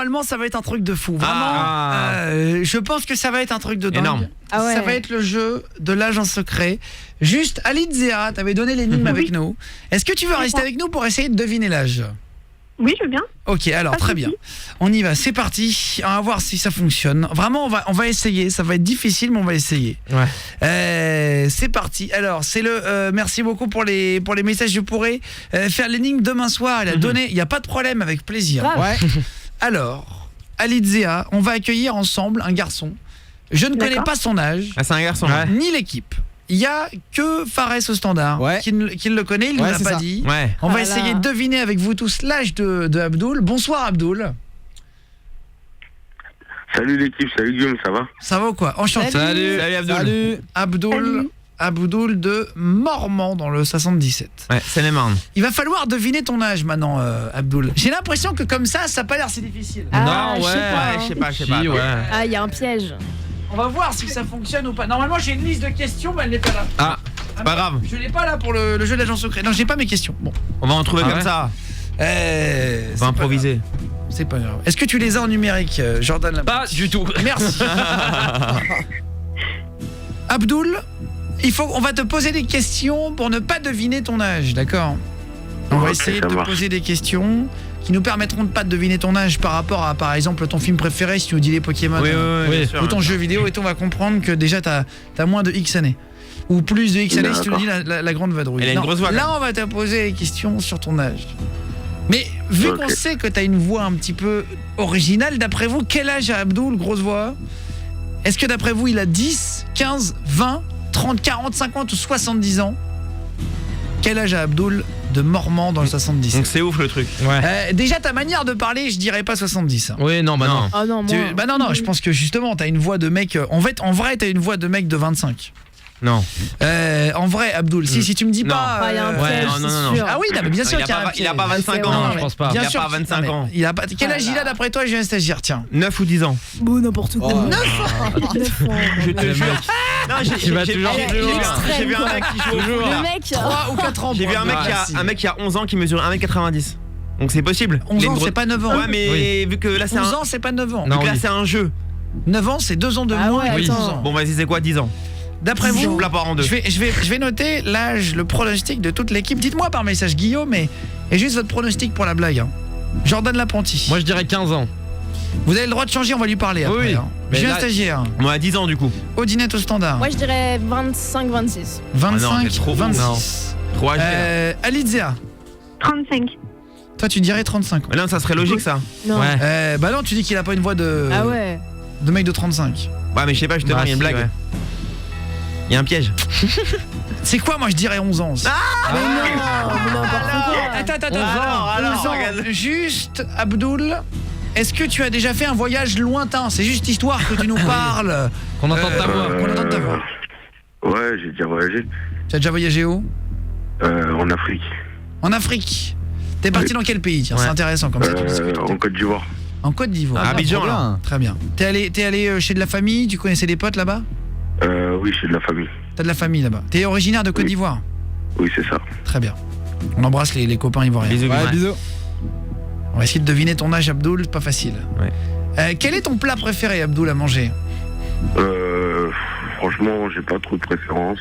normalement ça va être un truc de fou. Vraiment, je pense que ça va être un truc de dingue. Énorme. Ah ouais. Ça va être le jeu de l'agent secret. Juste, Alidzéa, t'avais donné l'énigme avec nous. Est-ce que tu veux rester avec nous pour essayer de deviner l'âge ? Oui, je veux bien. Ok, alors Pas de très souci. bien. On y va, c'est parti. On va voir si ça fonctionne. Vraiment, on va essayer. Ça va être difficile, mais on va essayer. Ouais. C'est parti. Alors, c'est le. Merci beaucoup pour les messages. Je pourrais faire l'énigme demain soir. Elle a donné. Il n'y a pas de problème, avec plaisir. Grave. Ouais. Alors, Alidzéa, on va accueillir ensemble un garçon. Je ne connais D'accord. pas son âge, Ah, c'est un garçon. ni l'équipe. Il y a que Fares au standard Ouais. qui le connaît. Il ne Ouais, l'a c'est pas ça. dit. Ouais. On va Ah là essayer là. de deviner avec vous tous l'âge de Abdoul. Bonsoir Abdoul. Salut l'équipe, salut Guillaume, ça va? Ça va ou quoi? Enchanté. Salut. Salut Abdoul. Salut. Abdoul. Abdoul de Mormant dans le 77. Ouais, Seine-et-Marne. Il va falloir deviner ton âge maintenant, Abdoul. J'ai l'impression que comme ça a pas l'air si difficile. Ah, non, je ouais, sais pas, hein. je sais pas. Si, attends. ouais. Ah, il y a un piège. On va voir si ça fonctionne ou pas. Normalement, j'ai une liste de questions, mais elle n'est pas là. Ah, c'est pas grave. Je l'ai pas là pour le jeu de l'agent secret. Non, j'ai pas mes questions. Bon. On va en trouver Ah comme ouais ça. On On va improviser. C'est pas grave. Est-ce que tu les as en numérique, Jordan Laporte? Pas du tout. Merci. Abdoul, on va te poser des questions pour ne pas deviner ton âge, d'accord? On va Ok, essayer de ça te marche. poser des questions qui nous permettront de pas deviner ton âge par rapport à, par exemple, ton film préféré, si tu nous dis les Pokémon. Oui, Oui. bien sûr. Ou ton jeu vidéo, et on va comprendre que déjà t'as moins de X années. Ou plus de X années si tu nous dis la grande vadrouille. Elle a une Non, grosse voix, là, on va te poser des questions sur ton âge. Mais vu Ok. qu'on sait que t'as une voix un petit peu originale, d'après vous, quel âge a Abdoul, grosse voix? Est-ce que d'après vous, il a 10, 15, 20, 30, 40, 50 ou 70 ans? Quel âge a Abdoul de Mormant dans le 77? Donc c'est ouf le truc. Ouais. Déjà, ta manière de parler, je dirais pas 70. hein. Oui, non, bah non. Oh non, moi. Bah non, je pense que justement, t'as une voix de mec... En vrai, t'as une voix de mec de 25. Non. En vrai, Abdoul, si tu me dis Non. pas... Ah, il y a un ouais, piège, non, c'est non, non. sûr. Ah oui, non, mais bien sûr qu'il y a un Il a piège. pas 25 C'est ans. Non, vrai. je pense pas. Bien Il a sûr pas qu'il- 25 non, ans. mais il a pas... Quel âge il a d'après toi, j'ai un stagiaire, tiens? 9 ou 10 ans. Bon, n'importe quoi. Oh. 9 ans. Je te jure. Non, Tu vas toujours j'ai vu un mec qui joue au foot, Le là. mec. 3 ou 4 ans. J'ai vu un mec qui a 11 ans qui mesure 1m90. Donc c'est possible. 11 Il a ans, une c'est pas 9 ans. Ouais, mais vu que là c'est 11 un ans, c'est pas 9 ans. Non. vu que là oui. c'est un jeu. 9 ans, c'est 2 ans de Ah moins ouais, et 12 attends. ans. Bon, vas-y, c'est quoi 10 ans? D'après Je vous, coupe la part en deux. je vais noter l'âge, le pronostic de toute l'équipe. Dites-moi par message Guillaume et juste votre pronostic pour la blague. hein. Jordan l'apprenti. Moi, je dirais 15 ans. Vous avez le droit de changer, on va lui parler après. Oui. hein. Mais J'ai un là- stagiaire. Moi, 10 ans du coup. Odinette au standard. Moi, je dirais 25-26. 25, Ah non, c'est trop haut. 26. 3 Alidzéa, 35. toi tu dirais 35 ans. Mais là, ça serait logique ça. Non. Ouais. Bah non, tu dis qu'il a pas une voix de Ah ouais. de mec de 35. Ouais, mais je sais pas, justement, Bah, il y a une si, blague. ouais. Il y a un piège. C'est quoi, moi je dirais 11 ans. Mais non, mais n'importe quoi. Attends, Alors, 11 ans. regarde. Juste, Abdoul, est-ce que tu as déjà fait un voyage lointain? C'est juste histoire que tu nous parles. Qu'on entende ta voix. Qu'on entende ta voix. Ouais, j'ai déjà voyagé. Tu as déjà voyagé où? En Afrique. En Afrique. T'es parti Oui. dans quel pays? Tiens, c'est Ouais. intéressant comme ça. tu discutes. En Côte d'Ivoire. En Côte d'Ivoire. Ah, Abidjan, trop là. bien. Très bien. T'es allé chez de la famille? Tu connaissais des potes là-bas? Oui, je suis de la famille. T'as de la famille là-bas. T'es originaire de Côte Oui. d'Ivoire? Oui, c'est ça. Très bien. On embrasse les copains ivoiriens. Bisous, Ouais, bisous. bisous. On va essayer de deviner ton âge, Abdoul, c'est pas facile. Ouais. Quel est ton plat préféré, Abdoul, à manger? Franchement, j'ai pas trop de préférence.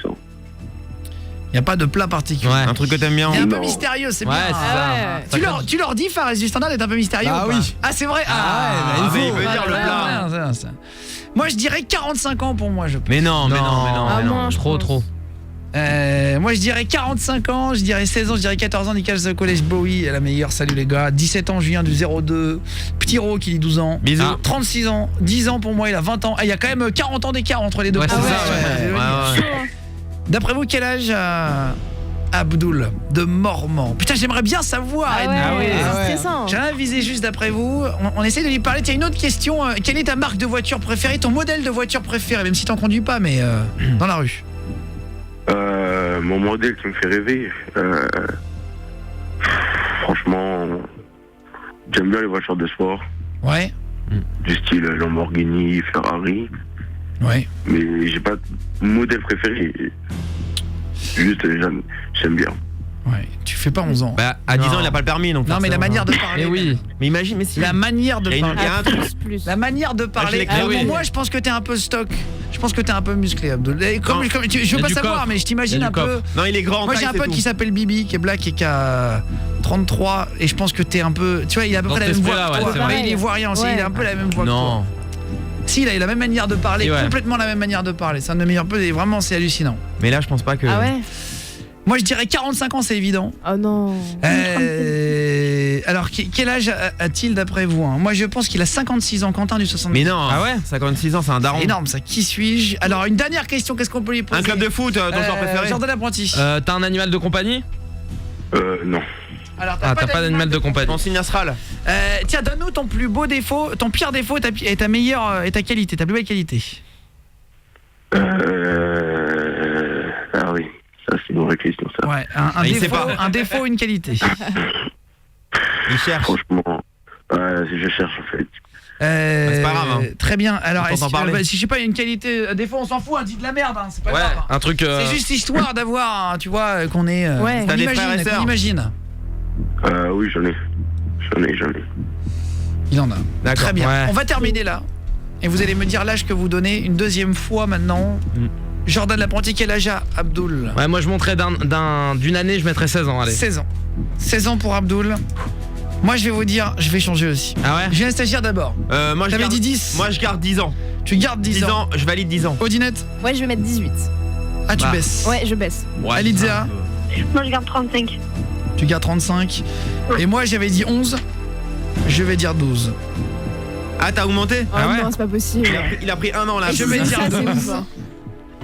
Il y a pas de plat particulier. Ouais. Un truc que t'aimes bien. Il est un peu Non. mystérieux, c'est Ouais, bien. c'est ça. Ah ouais. Tu leur dis, Fares du Standard est un peu mystérieux. Ah ou pas? oui. Ah, c'est vrai. Ah ouais, Ah, mais il veut Ah, dire le ouais, plat. ouais, ça. Moi, je dirais 45 ans pour moi, je pense. Mais non, mais non, Non. mais non. Ah, mais non. moins, je Trop, pense. trop. Moi, je dirais 45 ans, je dirais 16 ans, je dirais 14 ans. Nickel College Bowie, la meilleure. Salut les gars. 17 ans, je viens du 02. Petit Ro qui dit 12 ans. Bisous. Ah. 36 ans. 10 ans pour moi, il a 20 ans. Ah, il y a quand même 40 ans d'écart entre les deux. Ouais, c'est profils. ça, ouais. Ouais, ouais. Chaud, hein. D'après vous, quel âge a Abdoul de Mormant? Putain, j'aimerais bien savoir. Ah ouais, Ah oui. c'est Ah ouais. stressant. J'ai rien visé juste d'après vous. On essaie de lui parler. Tiens, une autre question. Quelle est ta marque de voiture préférée? Ton modèle de voiture préféré? Même si t'en conduis pas, mais dans la rue. Mon modèle qui me fait rêver, franchement, j'aime bien les voitures de sport, Ouais. du style Lamborghini, Ferrari, Ouais. mais j'ai pas de modèle préféré. Juste, j'aime bien. Ouais. fais pas 11 ans. Bah, à 10 Non. ans, il a pas le permis, donc. Non, mais la forcément. manière de parler. Mais oui. Mais imagine, mais si. La manière de Il y a une- parler. il y a un truc. Plus. La manière de je parler. l'ai Alors, créé. moi, je pense que t'es un peu stock. Je pense que t'es un peu musclé, Abdul. Et je Non. veux Il y pas a du savoir, coffre. mais je t'imagine Il y a un du peu. Non, il est grand. en Moi, j'ai taille, un c'est pote tout. qui s'appelle Bibi, qui est black et qui a 33. Et je pense que t'es un peu. Tu vois, il a à peu Dans près la cet même voix. esprit-là, que ouais, toi. c'est vrai. Il est ivoirien aussi. Ouais. Il a un peu la même voix que toi. Non. Si, il a la même manière de parler, Et ouais. complètement la même manière de parler. C'est un de mes meilleurs potes et vraiment, c'est hallucinant. Mais là, je pense pas que. Ah ouais. Moi, je dirais 45 ans, c'est évident. Oh non. Alors, quel âge a-t-il d'après vous, hein? Moi, je pense qu'il a 56 ans, Quentin du 70. Mais non. Ah ouais 56 ans, c'est un daron. Énorme, ça. Qui suis-je? Alors, une dernière question, qu'est-ce qu'on peut lui poser? Un club de foot, ton joueur préféré. Jordan Apprenti. T'as un animal de compagnie? Non. Alors, Ah, t'as pas d'animal de compagnie. Ton signe astral. Tiens, donne-nous ton plus beau défaut, ton pire défaut et ta meilleure et ta qualité, ta plus belle qualité. Ah oui, ça c'est une vraie question ça. Ouais, un il sait défaut, pas. un défaut, une qualité. Il cherche. Franchement, je cherche en fait. c'est pas grave, hein. Très bien. Alors, On t'entend parler. si je sais pas, une qualité, défaut, on s'en fout, dis de la merde, hein, c'est pas Ouais, grave. un truc. C'est juste histoire d'avoir, tu vois, qu'on est. Ouais. Qu'on T'as des imagine, frères et qu'on sœurs. imagine. Oui, j'en ai. Il en a. D'accord. Très bien. Ouais. On va terminer là. Et vous allez me dire l'âge que vous donnez une deuxième fois maintenant. Jordan L'Apprenti, quel âge a Abdul? Ouais, moi je monterais d'une année, je mettrais 16 ans, allez. 16 ans. 16 ans pour Abdul. Moi, je vais vous dire, je vais changer aussi. Ah ouais? Je viens stagiaire d'abord. Moi, je T'avais garde- dit 10. Moi, je garde 10 ans. Tu gardes 10 ans. Je valide 10 ans. Odinette? Ouais, je vais mettre 18. Ah, tu Bah. baisses. Ouais, je baisse. Ouais, Alidzea? Moi, je garde 35. Tu gardes 35. Et moi, j'avais dit 11. Je vais dire 12. Ah, t'as augmenté? Oh Ah ouais non, c'est pas possible. Il a pris un an là. Je vais dire Ça, c'est 12. ouf, hein.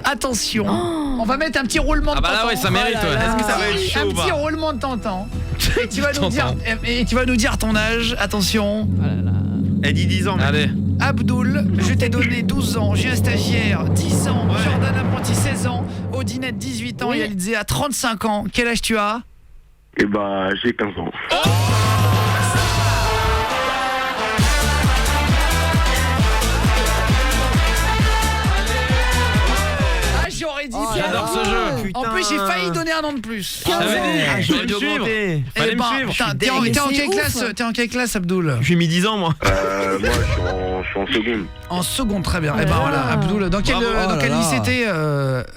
Attention. On va mettre un petit roulement de Ah bah là, tentant. ouais, ça mérite, ouais. Est-ce que ça va être chaud Un ou pas? petit roulement de tentant. Et tu vas nous dire, Tentant. et tu vas nous dire ton âge. Attention. Elle dit 10 ans. mais- Allez. Abdul, je t'ai donné 12 ans, j'ai un stagiaire 10 ans, Ouais. Jordan Apprenti 16 ans, Odinette 18 ans Oui. et Alidzea 35 ans. Quel âge tu as? Et bah, j'ai 15 ans. Ah, j'aurais dit. J'adore ce jeu. Putain. En plus, j'ai failli donner un an de plus. Ah ouais. Ah, j'aurais dû Fallait me augmenter. Eh Fallait me ben, suivre. putain, t'es en Mais quelle c'est classe? ouf. T'es en quelle classe, Abdul? Je suis mis 10 ans, moi. Moi, je suis en seconde. En seconde, très bien. Eh ben Ah. voilà, Abdul. Dans quel, Bravo. dans Oh quel là lycée là. t'es,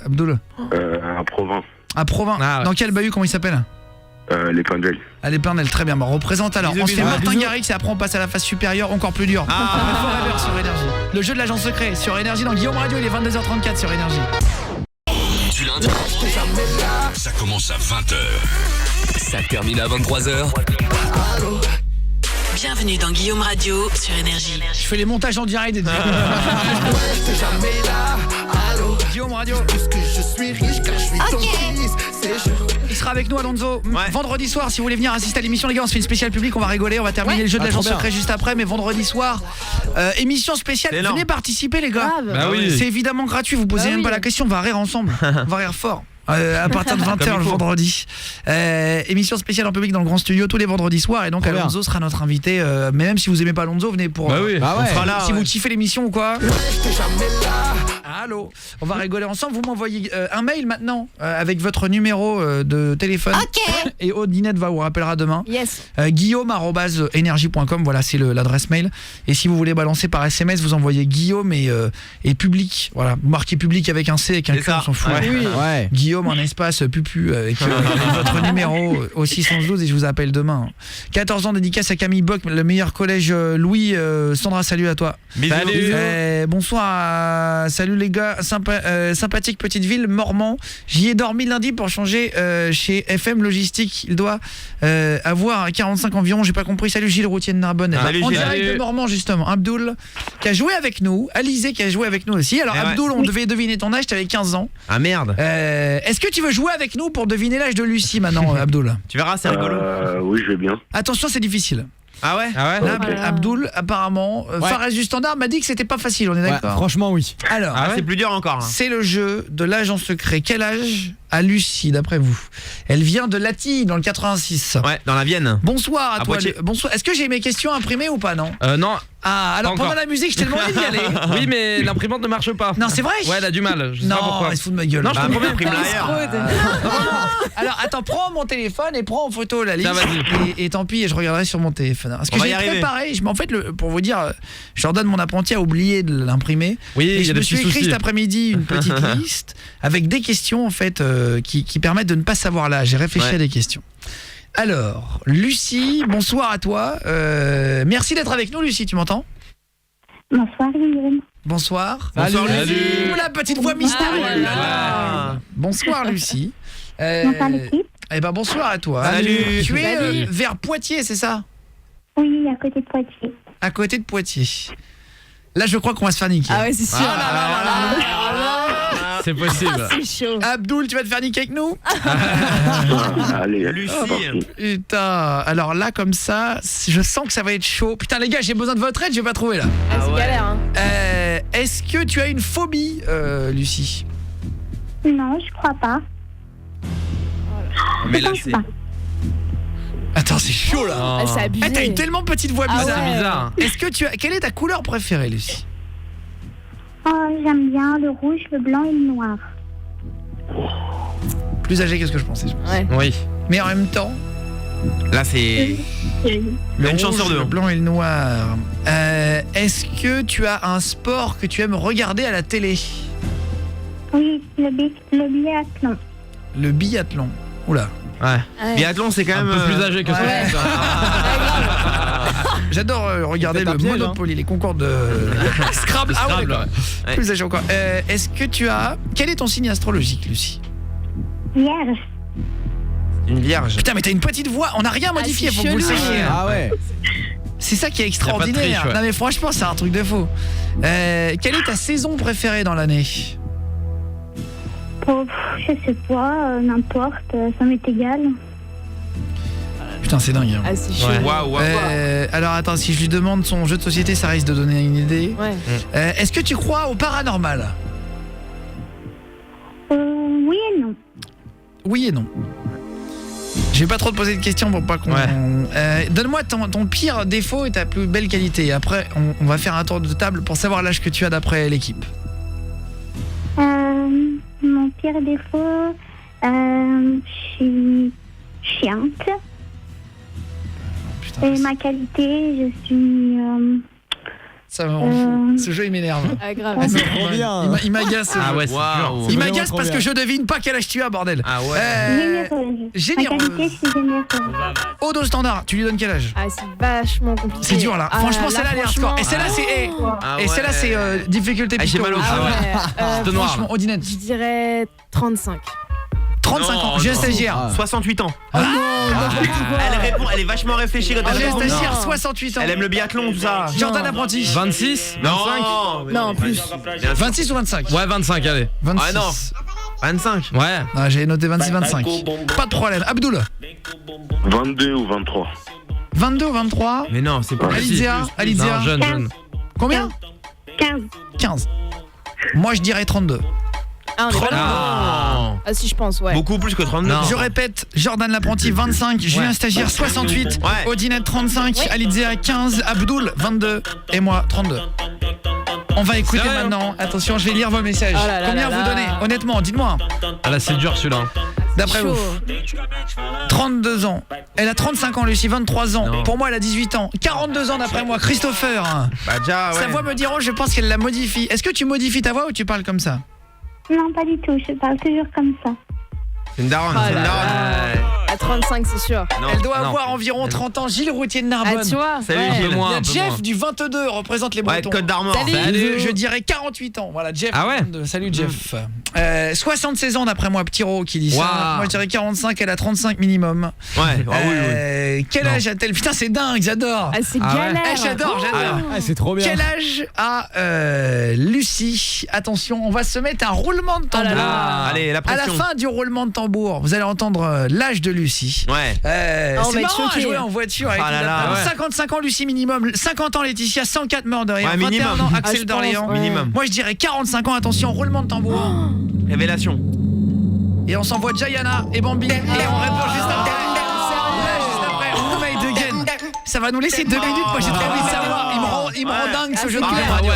Abdul? À Provins, À Provins. Ah ouais. Dans quel bahut, comment il s'appelle? les Pendels. À l'Épernel, très bien. Bah, représente alors. Bisous, On se fait bisous. Martin Bisous. Garrix et après on passe à la phase supérieure, encore plus dure. Ah. Après Forever sur Énergie. Le jeu de l'agent secret sur Énergie dans Guillaume Radio, il est 22h34 sur Énergie. Du lundi, ça commence à 20h. Ça termine à 23h. Bienvenue dans Guillaume Radio sur Énergie. Je fais les montages en direct. Guillaume Radio. Il sera avec nous, Alonso. Ouais. Vendredi soir, si vous voulez venir assister à l'émission, les gars, on se fait une spéciale publique, on va rigoler, on va terminer le jeu de Ah, l'agent trop bien. secret juste après, mais vendredi soir, émission spéciale. C'est énorme. Venez participer, les gars. Grave. Bah oui. C'est évidemment gratuit, vous posez Bah même oui. pas la question, on va rire ensemble. On va rire fort. À partir de 20h Comme il le faut. vendredi. Émission spéciale en public dans le grand studio tous les vendredis soirs. Et donc Trop bien. Alonso sera notre invité. Mais même si vous aimez pas Alonso, venez pour. Bah oui. Bah On ouais. sera là. Si ouais. vous kiffez l'émission ou quoi. Allô. On va rigoler ensemble. Vous m'envoyez un mail maintenant avec votre numéro de téléphone. Ok. Et Odinette va vous rappellera demain. Yes. Guillaume@energie.com, voilà, c'est l'adresse mail. Et si vous voulez balancer par SMS, vous envoyez Guillaume et public. Voilà, vous marquez public avec un C, avec un C'est Q, ça. on s'en fout. Ouais. Oui. Ouais. Guillaume, un espace pupu avec votre numéro au 612 et je vous appelle demain. 14 ans, dédicace à Camille Bock, le meilleur collège Louis. Sandra, salut à toi. Bisous. Salut. Bonsoir, salut les gars, sympathique petite ville, Mormant. J'y ai dormi lundi pour changer chez FM Logistique. Il doit avoir 45 environ, j'ai pas compris. Salut Gilles Routier de Narbonne. Salut, En Gilles. direct de Salut. Mormant justement. Abdoul qui a joué avec nous, Alizé qui a joué avec nous aussi. Alors Eh ouais. Abdoul, on devait deviner ton âge, t'avais 15 ans. Ah merde. Est-ce que tu veux jouer avec nous pour deviner l'âge de Lucie maintenant, Abdoul? Tu verras, c'est rigolo. Oui, je vais bien. Attention, c'est difficile. Ah ouais? Ah ouais? Là, Voilà. Abdoul, apparemment, Ouais. Fares du Standard m'a dit que c'était pas facile, on est Ouais, d'accord. franchement, oui. Alors, Ah, c'est plus dur encore. hein. c'est le jeu de l'agent secret. Quel âge a Lucie, d'après vous? Elle vient de Latil, dans le 86. Ouais, dans la Vienne. Bonsoir à toi. Poitiers. Bonsoir. Est-ce que j'ai mes questions imprimées ou pas, non? Non, Ah, alors Pas encore. pendant la musique, je t'ai demandé d'y aller. Oui, mais l'imprimante ne marche pas. Non, c'est vrai. Ouais, elle a du mal. Je sais pas Non, pourquoi. elle se fout de ma gueule. Non, je te promets. Imprime l'ailleurs. Alors, attends, prends mon téléphone et prends en photo la liste. Ça, vas-y. Et tant pis, je regarderai sur mon téléphone. Parce que On va j'ai y arriver. préparé, en fait, pour vous dire, Jordan, mon apprenti, a oublié de l'imprimer. Oui, Et il y je a me des suis petits écrit soucis. cet après-midi une petite liste avec des questions, en fait, qui permettent de ne pas savoir l'âge. J'ai réfléchi Ouais. à des questions. Alors, Lucie, bonsoir à toi. Merci d'être avec nous, Lucie, tu m'entends? Bonsoir, Guillaume. Bonsoir. Bonsoir, Salut. Lucie. Ouh, la petite voix mystérieuse. Ah. Bonsoir, Lucie. Bonsoir, l'équipe. Eh ben bonsoir à toi. Salut. Tu es Salut. vers Poitiers, c'est ça? Oui, à côté de Poitiers. À côté de Poitiers. Là, je crois qu'on va se faire niquer. Ah ouais, c'est sûr. C'est possible. C'est chaud. Abdoul, tu vas te faire niquer avec nous? Allez, Lucie. Putain, alors là, comme ça, je sens que ça va être chaud. Putain, les gars, j'ai besoin de votre aide, je vais pas trouver là. Ah, c'est ouais. galère, hein. Est-ce que tu as une phobie, Lucie? Non, je crois pas. Mais là, Je pense c'est. pas. Attends, c'est chaud là. Oh. Ah, c'est abusé. T'as une tellement petite voix Ah bizarre. ouais. C'est bizarre. Est-ce que tu as... Quelle est ta couleur préférée, Lucie? Oh, j'aime bien le rouge, le blanc et le noir. Plus âgée que ce que je pensais. Ouais. Oui. Mais en même temps, Là, c'est. le Une chance rouge, sur deux. le blanc et le noir. Est-ce que tu as un sport que tu aimes regarder à la télé? Oui, le biathlon. Le biathlon. Oula. Ouais. Ouais. Biathlon, c'est quand Un même. peu plus âgé que ça. Ouais. J'adore regarder C'est un le piège, Monopoly, les concours de Scrabble. Ah ouais, Scrabble, d'accord. ouais. Plus âgé encore. Est-ce que tu as... Quel est ton signe astrologique, Lucie? Vierge. Une vierge. Putain, mais t'as une petite voix. On n'a rien modifié, c'est faut que vous le chelou. sachiez. Ah ouais. C'est ça qui est pas de extraordinaire. triche, ouais. Non mais franchement, c'est un truc de faux. Quelle est ta saison préférée dans l'année? Oh, je sais pas, n'importe, ça m'est égal. Putain, c'est dingue. Hein. Ah, c'est chaud. Ouais. Waouh, waouh. Alors attends, si je lui demande son jeu de société, ça risque de donner une idée. Ouais. Est-ce que tu crois au paranormal? Oui et non. Oui et non. Je vais pas trop te poser de questions pour pas qu'on... Ouais. Donne-moi ton pire défaut et ta plus belle qualité. Après, on va faire un tour de table pour savoir l'âge que tu as d'après l'équipe. Mon pire défaut, je suis chiante. Putain, Et ma qualité, je suis... ça m'en fout. Ce jeu, il m'énerve. Ah, grave. Ah, c'est trop bien. Il m'agace. ce Ah jeu. ouais, c'est dur. Waouh. Il vraiment m'agace trop parce bien. que je devine pas quel âge tu as, bordel. Ah ouais. généreuse. généreuse. Ma qualité, je suis généreuse. Odo Standard, tu lui donnes quel âge? Ah, c'est vachement compliqué. C'est dur là. Ah, Franchement, celle-là, elle est franchement, hardcore. Et celle-là, c'est... Ah Et ouais. celle-là, c'est difficulté Ah, j'ai pico. mal au Ah cœur. ouais. Te noir. Franchement, Odinette. Je dirais 35. 35 Non, ans, jeune non. stagiaire. Ah. 68 ans. Elle répond, elle est vachement réfléchie quand elle Jeune répond. stagiaire, Non. 68 ans. Elle aime le biathlon, tout ça. Jordan apprenti. 26 Non, Non, plus. 26 ou 25? Ouais, 25, allez. 26. Ah non. 25. Ouais. Ah, j'ai noté 26-25. Pas de problème. Abdoul. 22 ou 23. 22 ou 23? Mais non, c'est pas Alizéa. Alizéa. Non, jeune, jeune. Combien? 15. 15. Moi, je dirais 32. Ah, on est pas loin. Ah. Ah, si, je pense, ouais. Beaucoup plus que 39. Non. Je répète, Jordan l'apprenti 25, Julien stagiaire 68, Ouais. Odinette 35, Alizéa 15, Abdoul 22 et moi 32. On va écouter Sérieux maintenant. Attention, je vais lire vos messages. Oh là là Combien là vous là. donnez? Honnêtement, dites-moi. Ah là, c'est dur celui-là. D'après vous. Chaud. 32 ans. Elle a 35 ans, Lucie, 23 ans. Non. Pour moi, elle a 18 ans. 42 ans d'après moi. Christopher. Bah déjà, ouais. Sa voix me diront, je pense qu'elle la modifie. Est-ce que tu modifies ta voix ou tu parles comme ça? Non, pas du tout, je parle toujours comme ça. C'est une daronne, Oh c'est une là daronne. là. À 35, c'est sûr. Non. Elle doit non. avoir environ 30 ans. Gilles Routier de Narbonne. Ah, tu vois. Salut, ouais. Gilles. Un peu moins, Il y a un peu Jeff moins. du 22 représente les Ouais, Bretons. Côte d'Armor. Salut. Je dirais 48 ans. Voilà, Jeff. Ah ouais. 22. Salut Jeff. 76 ans d'après moi, petit Ro qui dit ça. Waouh. Moi je dirais 45, elle a 35 minimum. Ouais, ah oui, oui. Quel Non. âge a-t-elle? Putain, c'est dingue, j'adore. Ah, c'est Ah ouais. galère. J'adore. Ah, c'est trop bien. Quel âge a Lucie? Attention, on va se mettre un roulement de Oh là tambour. là. Allez, la À la pression. fin du roulement de tambour, vous allez entendre l'âge de Lucie. Ouais. Ah, on C'est va être marrant à choqués. jouer en voiture avec Ah là une là, dame. ouais. 55 ans Lucie minimum, 50 ans Laetitia, 104 mort de rire, Ouais, 21 minimum. ans Ah, Axel je d'Orléans. pense, ouais. Minimum. Moi je dirais 45 ans, attention, roulement de tambour. Révélation. Et on s'envoie Jayana et Bambi et on répond juste après. Là, juste après, Oh My Again. Ça va nous laisser 2 minutes, moi j'ai très envie de savoir. il me rend dingue ce jeu de clair. radio.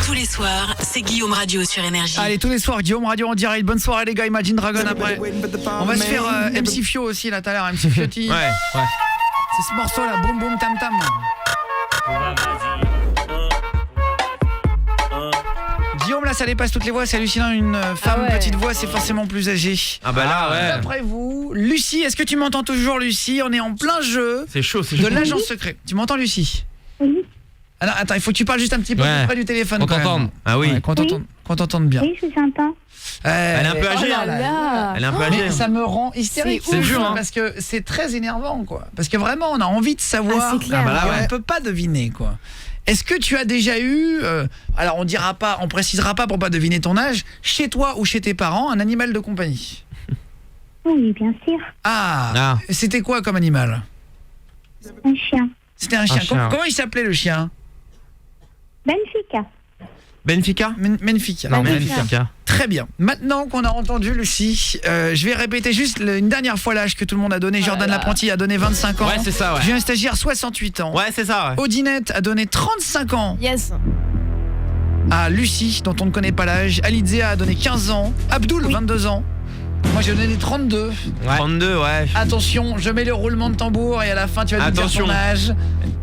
Tous les soirs, c'est Guillaume Radio sur Énergie. Allez, tous les soirs, Guillaume Radio en direct. Bonne soirée les gars, Imagine Dragon après. On va se faire MC Fio aussi là tout à l'heure, MC Fiotti. Ouais. C'est ce morceau là, boum boum tam tam. Guillaume là ça dépasse toutes les voix, c'est hallucinant, une femme petite voix c'est forcément plus âgée. Ah bah là ouais. D'après vous, Lucie, est-ce que tu m'entends toujours Lucie? On est en plein jeu. C'est chaud, c'est de chaud. l'agent secret. Tu m'entends Lucie? Oui. Alors attends, il faut que tu parles juste un petit peu plus près du téléphone qu'on quand même. t'entende. Ah oui. Ouais, qu'on t'entende bien. Oui, je vous entends. Elle est un peu âgée. Oh là là. Elle est un peu âgée. Mais ça me rend hystérique. C'est dur, hein. Parce que c'est très énervant quoi. Parce que vraiment on a envie de savoir. c'est clair. Ah bah là, ouais. on ne peut pas deviner quoi. Est-ce que tu as déjà eu alors on dira pas, on précisera pas pour pas deviner ton âge, chez toi ou chez tes parents, un animal de compagnie? Oui, bien sûr. Ah. C'était quoi comme animal? Un chien. C'était un chien. chien. Comment il s'appelait le chien? Benfica. Benfica? Benfica. Non, Benfica. Benfica. Très bien. Maintenant qu'on a entendu Lucie, je vais répéter juste une dernière fois l'âge que tout le monde a donné. Jordan l'apprenti a donné 25 ans. Ouais, c'est ça, ouais. Julien Stagiaire 68 ans. Ouais, c'est ça, ouais. Odinette a donné 35 ans Yes. à Lucie, dont on ne connaît pas l'âge. Alizéa a donné 15 ans. Abdoul, 22 ans. Moi, j'ai donné 32. Ouais. 32, ouais. Attention, je mets le roulement de tambour et à la fin, tu vas me dire Attention. ton âge.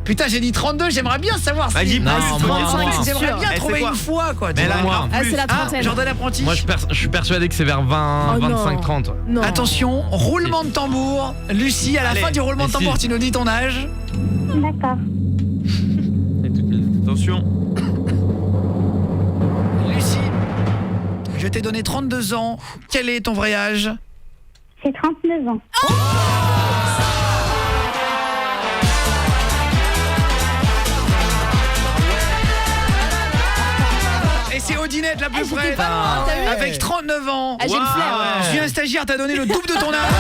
Putain, j'ai dit 32, j'aimerais bien savoir Bah, si... dis pas. Non, c'est moi, 35, c'est J'aimerais sûr. bien Eh, trouver c'est quoi une fois, quoi. tu Mais vois. là, moi. Ah, c'est la Ah, trentaine. Jordan l'apprenti. Moi, je suis persuadé que c'est vers 20, Oh, non. 25, 30. Non. Attention, roulement de tambour. Lucie, à la Allez, fin du roulement de Lucie. tambour, tu nous dis ton âge. D'accord. Attention. Lucie, je t'ai donné 32 ans. Quel est ton vrai âge? J'ai 39 ans. Et c'est Odinette la plus j'étais près. pas loin, t'as vu? Avec 39 ans. Ah, j'ai le flair. ouais. Julien Stagiaire t'a donné le double de ton âge.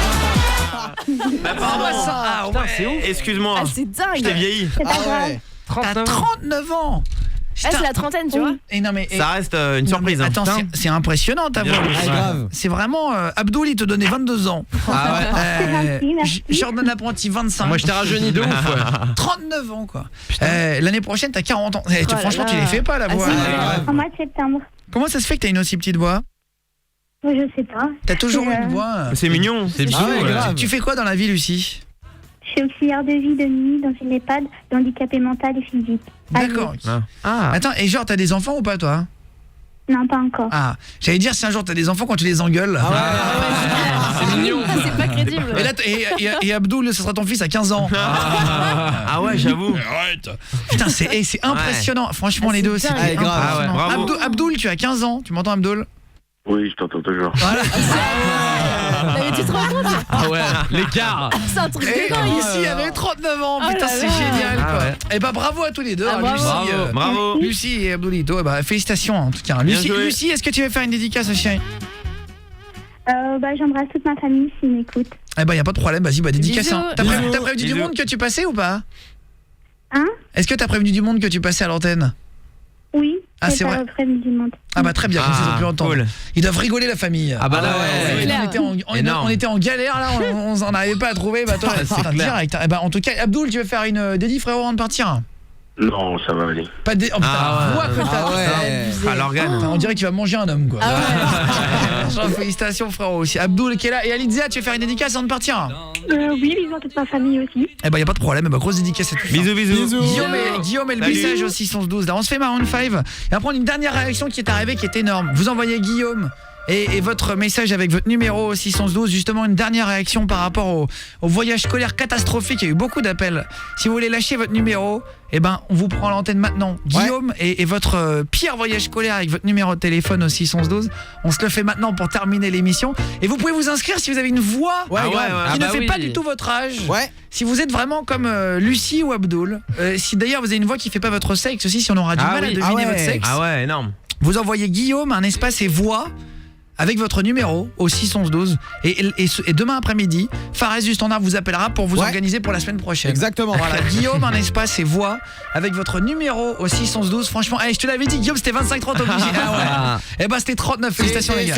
Bah, Ah, pardon. bah, ça, ah, Putain, ouais. c'est ouf. Excuse-moi. Ah, c'est Je t'ai dingue. vieilli. C'est pas grave. T'as 39 ans. Ah, c'est la trentaine, tu vois. Et non mais Ça reste une surprise. non, mais hein. attends, c'est impressionnant ta Bien voix. joué. Lucie. Ah, grave. C'est vraiment Abdoul il te donnait 22 ans. Ah ouais. C'est gentil, merci. Jordan l'apprenti 25. Moi, je t'ai rajeuni de ouf, ouais. 39 ans quoi. L'année prochaine t'as 40 ans. là Franchement là. tu les fais pas la Ah, voix. c'est hein. vrai. En mois de septembre. Comment ça se fait que t'as une aussi petite voix? Je sais pas. T'as toujours C'est, une voix. C'est mignon. C'est Ah ouais, bizarre. grave. Tu fais quoi dans la vie Lucie? Je suis auxiliaire de vie de nuit dans une EHPAD d'handicapé mental et physique. D'accord. Ah. Attends, et genre t'as des enfants ou pas toi? Non, pas encore. Ah, j'allais dire si un jour t'as des enfants quand tu les engueules. C'est mignon. Ah, c'est pas crédible. Et là et Abdoul, ce sera ton fils à 15 ans. Ah ouais, j'avoue. Arrête. Putain, c'est impressionnant. Franchement, Ah, les c'est deux, c'est dingue. Ah, grave. impressionnant. Ah ouais, bravo. Abdoul, tu as 15 ans. Tu m'entends, Abdoul? Oui, je t'entends toujours. Mais tu te rends compte? Ah ouais, l'écart. C'est un truc Et de dingue. ici, avait 39 ans. Oh Putain, là c'est là. génial, Ah quoi. ouais. Et bah, bravo à tous les deux. Ah, hein, bravo. Lucie, Bravo. Lucie et Abdoulito. Bah, félicitations, en tout cas. Lucie, joué. Lucie, est-ce que tu veux faire une dédicace, chérie? J'embrasse toute ma famille s'ils m'écoutent. Eh bah, y a pas de problème. Vas-y, bah, dédicace. Bisous. Hein. T'as Bisous. prévenu du Bisous. monde que tu passais ou pas? Hein? Est-ce que t'as prévenu du monde que tu passais à l'antenne? Oui, Ah, j'ai c'est pas vrai. repris du monde. Ah bah très bien, comme ça ils ont pu entendre. cool. Ils doivent rigoler la famille. Ah bah là, c'est ouais. clair. On était en galère là, on en arrivait pas à trouver. Bah toi, C'est putain, clair. direct. Eh bah, en tout cas, Abdoul, tu veux faire une dédie frérot avant de partir? Non, ça va aller. Pas de... Oh putain, Ah la voix que t'as. Ah ouais. Ah, l'organe. Putain, on dirait que tu vas manger un homme quoi. Ah ouais. Genre, félicitations frérot aussi. Abdoul qui est là et Alizéa, tu veux faire une dédicace avant de partir? Oui, bisous à toute ma famille aussi. Eh bah y a pas de problème, eh bah, grosse dédicace à tous. Bisous, bisous. Bisous. Guillaume et le Salut. message aussi 612. Là on se fait Maroon 5 et on prend une dernière réaction qui est arrivée qui est énorme. Vous envoyez Guillaume et votre message avec votre numéro au 612, justement une dernière réaction par rapport au voyage scolaire catastrophique. Il y a eu beaucoup d'appels. Si vous voulez lâcher votre numéro, eh ben on vous prend l'antenne maintenant. Guillaume et votre pire voyage scolaire avec votre numéro de téléphone au 612. On se le fait maintenant pour terminer l'émission. Et vous pouvez vous inscrire si vous avez une voix Ouais, Ah grave. ouais, ouais. qui ne bah fait oui. pas du tout votre âge. Ouais. Si vous êtes vraiment comme Lucie ou Abdoul, si d'ailleurs vous avez une voix qui fait pas votre sexe aussi, si on aura du Ah mal à oui. deviner Ah ouais. votre sexe, Ah ouais, énorme. vous envoyez Guillaume un espace et voix avec votre numéro au 612 et demain après-midi, Fares du Standard vous appellera pour vous Ouais. organiser pour la semaine prochaine. Exactement. Voilà, Guillaume, un espace et voix avec votre numéro au 612. Franchement, allez, je te l'avais dit, Guillaume, c'était 25-30 obligé. Ah ouais. Ah. Eh ben, c'était 39. Félicitations les gars.